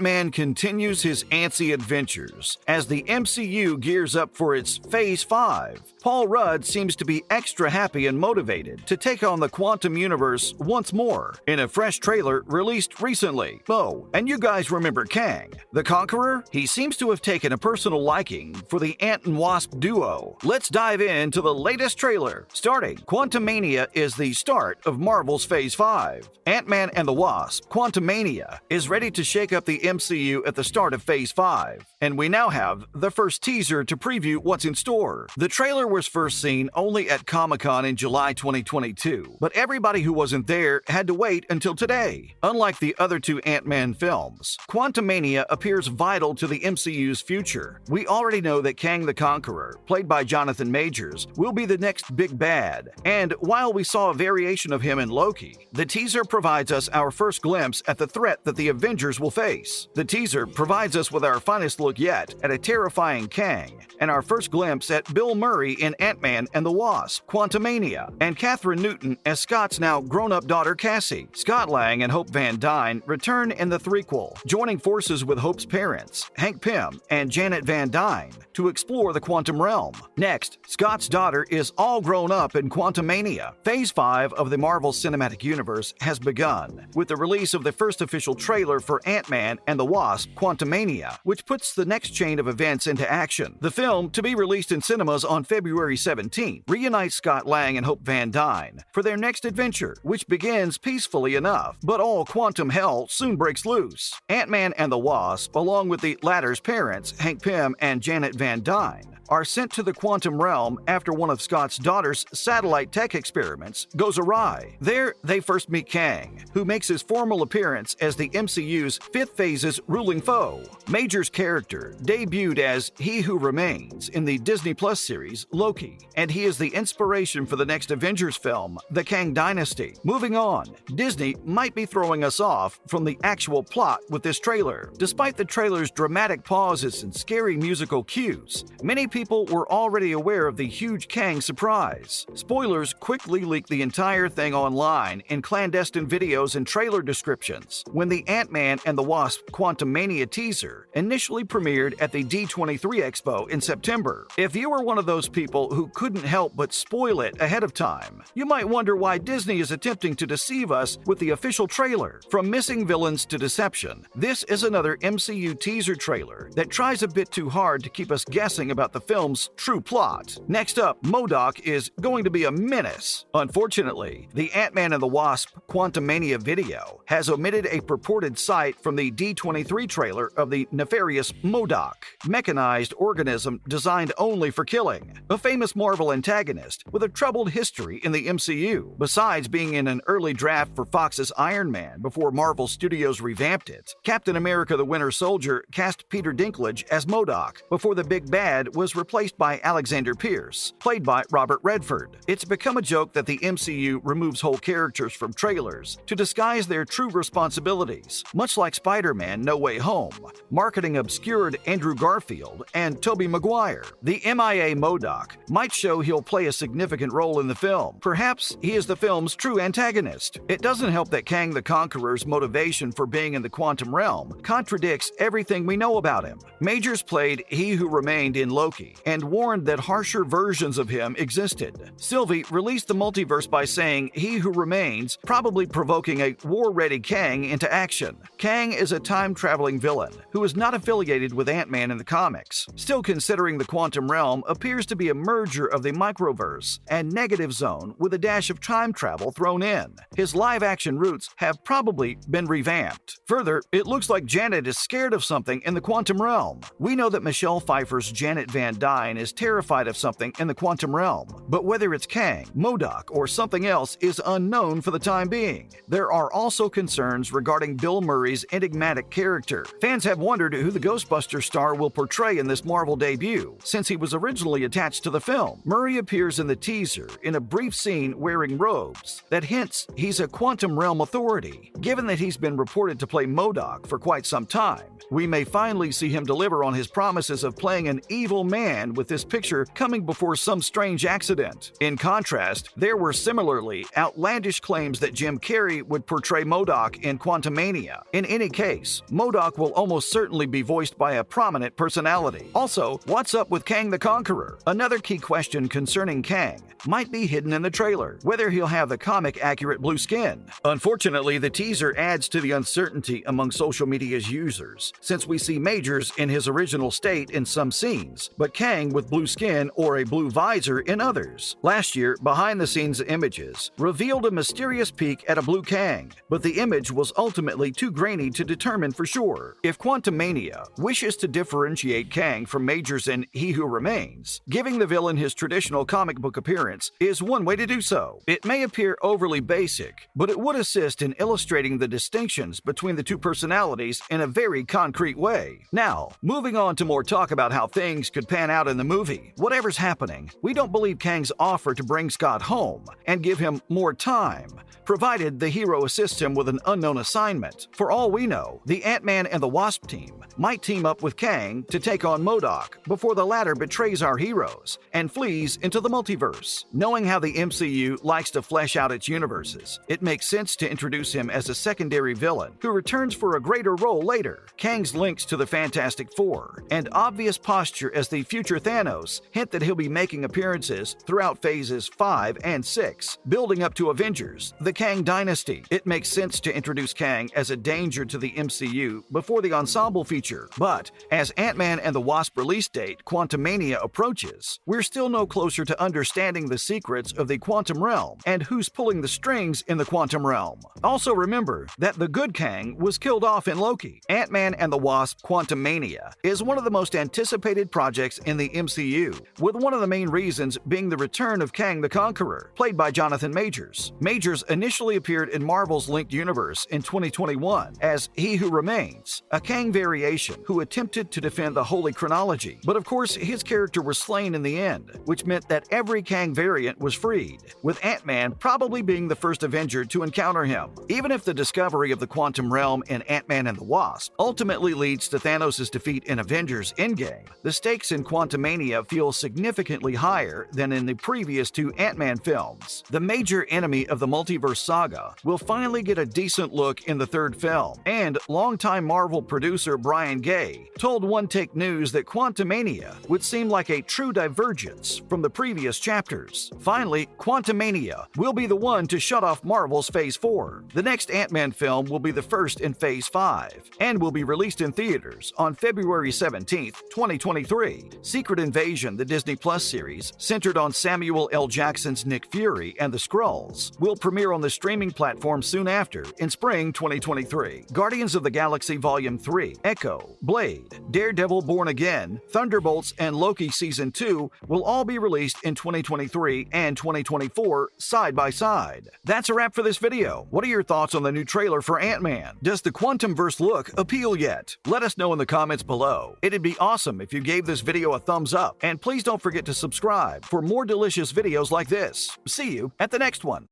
Ant-Man continues his antsy adventures as the MCU gears up for its Phase 5. Paul Rudd seems to be extra happy and motivated to take on the quantum universe once more in a fresh trailer released recently. Oh, and you guys remember Kang, the Conqueror? He seems to have taken a personal liking for the Ant and Wasp duo. Let's dive into the latest trailer. Starting, Quantumania is the start of Marvel's Phase 5. Ant-Man and the Wasp, Quantumania, is ready to shake up the MCU at the start of Phase 5, and we now have the first teaser to preview what's in store. The trailer was first seen only at Comic-Con in July 2022, but everybody who wasn't there had to wait until today. Unlike the other two Ant-Man films, Quantumania appears vital to the MCU's future. We already know that Kang the Conqueror, played by Jonathan Majors, will be the next big bad, and while we saw a variation of him in Loki, the teaser provides us our first glimpse at the threat that the Avengers will face. The teaser provides us with our finest look yet at a terrifying Kang, and our first glimpse at Bill Murray in Ant-Man and the Wasp, Quantumania, and Kathryn Newton as Scott's now grown-up daughter Cassie. Scott Lang and Hope Van Dyne return in the threequel, joining forces with Hope's parents, Hank Pym and Janet Van Dyne, to explore the quantum realm. Next, Scott's daughter is all grown up in Quantumania. Phase 5 of the Marvel Cinematic Universe has begun, with the release of the first official trailer for Ant-Man and the Wasp, Quantumania, which puts the next chain of events into action. The film, to be released in cinemas on February 17th, reunites Scott Lang and Hope Van Dyne for their next adventure, which begins peacefully enough, but all quantum hell soon breaks loose. Ant-Man and the Wasp, along with the latter's parents, Hank Pym and Janet Van Dyne, are sent to the quantum realm after one of Scott's daughter's satellite tech experiments goes awry. There, they first meet Kang, who makes his formal appearance as the MCU's fifth phase's ruling foe. Major's character debuted as He Who Remains in the Disney Plus series Loki, and he is the inspiration for the next Avengers film, The Kang Dynasty. Moving on, Disney might be throwing us off from the actual plot with this trailer. Despite the trailer's dramatic pauses and scary musical cues, many people were already aware of the huge Kang surprise. Spoilers quickly leaked the entire thing online in clandestine videos and trailer descriptions when the Ant-Man and the Wasp Quantumania teaser initially premiered at the D23 Expo in September. If you were one of those people who couldn't help but spoil it ahead of time, you might wonder why Disney is attempting to deceive us with the official trailer. From missing villains to deception, this is another MCU teaser trailer that tries a bit too hard to keep us guessing about the film's true plot. Next up, MODOK is going to be a menace. Unfortunately, the Ant-Man and the Wasp Quantumania video has omitted a purported sight from the D23 trailer of the nefarious MODOK, mechanized organism designed only for killing, a famous Marvel antagonist with a troubled history in the MCU. Besides being in an early draft for Fox's Iron Man before Marvel Studios revamped it, Captain America the Winter Soldier cast Peter Dinklage as MODOK before the big bad was replaced by Alexander Pierce, played by Robert Redford. It's become a joke that the MCU removes whole characters from trailers to disguise their true responsibilities, much like Spider-Man No Way Home, marketing obscured Andrew Garfield and Tobey Maguire. The MIA MODOK might show he'll play a significant role in the film. Perhaps he is the film's true antagonist. It doesn't help that Kang the Conqueror's motivation for being in the quantum realm contradicts everything we know about him. Majors played He Who Remained in Loki and warned that harsher versions of him existed. Sylvie released the multiverse by saying He Who Remains, probably provoking a war-ready Kang into action. Kang is a time-traveling villain who is not affiliated with Ant-Man in the comics. Still, considering the quantum realm appears to be a merger of the microverse and negative zone with a dash of time travel thrown in. His live-action roots have probably been revamped. Further, it looks like Janet is scared of something in the quantum realm. We know that Michelle Pfeiffer's Janet Van Dyne is terrified of something in the quantum realm, but whether it's Kang, MODOK, or something else is unknown for the time being. There are also concerns regarding Bill Murray's enigmatic character. Fans have wondered who the Ghostbuster star will portray in this Marvel debut, since he was originally attached to the film. Murray appears in the teaser in a brief scene wearing robes that hints he's a quantum realm authority. Given that he's been reported to play MODOK for quite some time, we may finally see him deliver on his promises of playing an evil man man with this picture coming before some strange accident. In contrast, there were similarly outlandish claims that Jim Carrey would portray MODOK in Quantumania. In any case, MODOK will almost certainly be voiced by a prominent personality. Also, what's up with Kang the Conqueror? Another key question concerning Kang might be hidden in the trailer, whether he'll have the comic-accurate blue skin. Unfortunately, the teaser adds to the uncertainty among social media's users, since we see Majors in his original state in some scenes, but Kang with blue skin or a blue visor in others. Last year, behind-the-scenes images revealed a mysterious peek at a blue Kang, but the image was ultimately too grainy to determine for sure. If Quantumania wishes to differentiate Kang from Majors in He Who Remains, giving the villain his traditional comic book appearance is one way to do so. It may appear overly basic, but it would assist in illustrating the distinctions between the two personalities in a very concrete way. Now, moving on to more talk about how things could pan out in the movie. Whatever's happening, we don't believe Kang's offer to bring Scott home and give him more time, provided the hero assists him with an unknown assignment. For all we know, the Ant-Man and the Wasp team might team up with Kang to take on MODOK before the latter betrays our heroes and flees into the multiverse. Knowing how the MCU likes to flesh out its universes, it makes sense to introduce him as a secondary villain who returns for a greater role later. Kang's links to the Fantastic Four and obvious posture as the future Thanos hint that he'll be making appearances throughout phases 5 and 6, building up to Avengers, the Kang Dynasty. It makes sense to introduce Kang as a danger to the MCU before the ensemble feature, but as Ant-Man and the Wasp release date, Quantumania, approaches, we're still no closer to understanding the secrets of the quantum realm and who's pulling the strings in the quantum realm. Also remember that the good Kang was killed off in Loki. Ant-Man and the Wasp Quantumania is one of the most anticipated projects in the MCU, with one of the main reasons being the return of Kang the Conqueror, played by Jonathan Majors. Majors initially appeared in Marvel's Linked Universe in 2021 as He Who Remains, a Kang variation who attempted to defend the Holy Chronology, but of course his character was slain in the end, which meant that every Kang variant was freed, with Ant-Man probably being the first Avenger to encounter him. Even if the discovery of the quantum realm in Ant-Man and the Wasp ultimately leads to Thanos' defeat in Avengers Endgame, the stakes in Quantumania feel significantly higher than in the previous two Ant-Man films. The major enemy of the multiverse saga will finally get a decent look in the third film, and longtime Marvel producer Brian Gay told One Take News that Quantumania would seem like a true divergence from the previous chapters. Finally, Quantumania will be the one to shut off Marvel's Phase 4. The next Ant-Man film will be the first in Phase 5, and will be released in theaters on February 17, 2023. Secret Invasion, the Disney Plus series, centered on Samuel L. Jackson's Nick Fury and the Skrulls, will premiere on the streaming platform soon after, in spring 2023. Guardians of the Galaxy Volume 3, Echo, Blade, Daredevil Born Again, Thunderbolts, and Loki Season 2 will all be released in 2023 and 2024 side by side. That's a wrap for this video. What are your thoughts on the new trailer for Ant-Man? Does the Quantumverse look appeal yet? Let us know in the comments below. It'd be awesome if you gave this video a thumbs up, and please don't forget to subscribe for more delicious videos like this. See you at the next one.